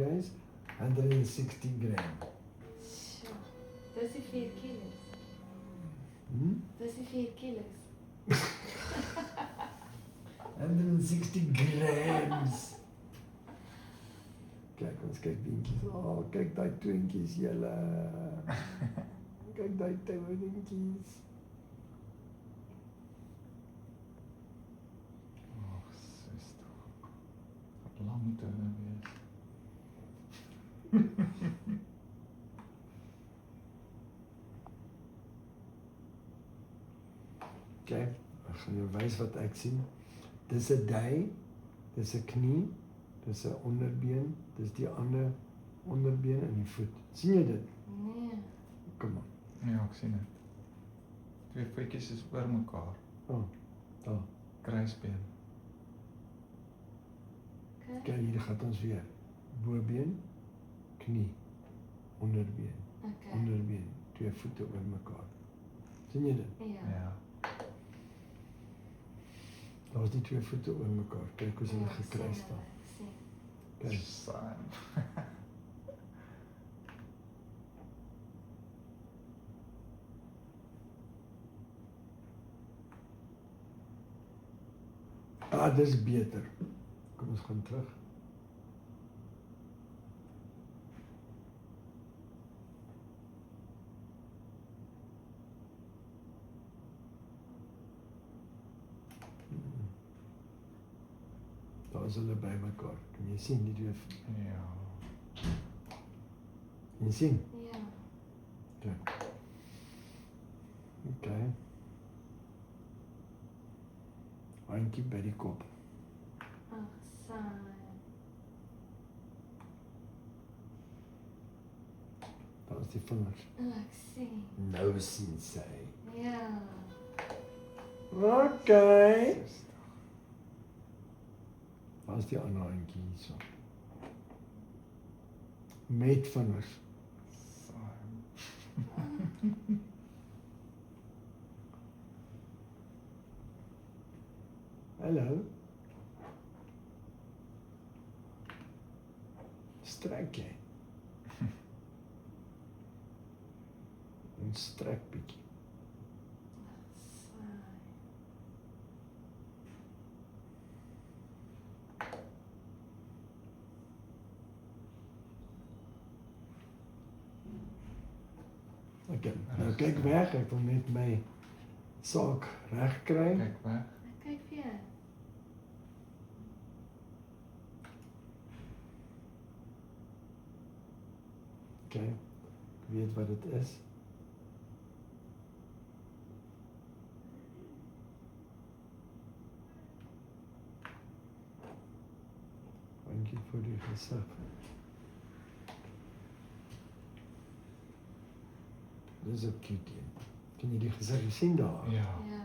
guys? 160 gram. Sjoe, dis die 4 kilos. Dis die 4 kilos. 160 grams. Kyk, ons kyk beentjies. Oh, kyk daai twinkies julle. Kyk daai twinkies. Ag, sister. Wat lang te wees. Kyk, ek gaan jou wys wat ek sien. Dis 'n dij, dis 'n knie, dis 'n onderbeen, dis die ander onderbeen en die voet. Sien jy dit? Nee. Kom aan. Ja, ek sien dit. Twee voetjies is oor mekaar. Oh, daar. Kruisbeen. Okay. Kyk, hier gaan ons weer. Bobeen, knie, onderbeen, Okay. onderbeen, twee voete oor mekaar. Sien jy dit? Ja. Ja. Daar is die twee voete oor mekaar. Kyk hoe sy Ja, gekruis sien staan. ek, sien. Kyk. Sam. Ah, dis beter. Kom ons gaan terug. Daar is hulle by mekaar. Kan jy sien die twee? Ja. Jy sien? Ja. Kijk. Okay. Handjie by die kop. Ag, saai. Daar is die vingers. Ek sien. Nou sien sy. Ja. Okay. Daar is die ander handjie hierso. Met vingers. Sam. Hallo. Strek jy. En strek bietjie. Saai. Okay, nou kyk weg, ek wil net my saak reg kry. Kyk weg. Ek kyk vir jou. Okay, ek weet wat dit is. Dankie vir die gesig. Dis 'n cute een. Kan jy die gesig sien daar? Ja. Ja.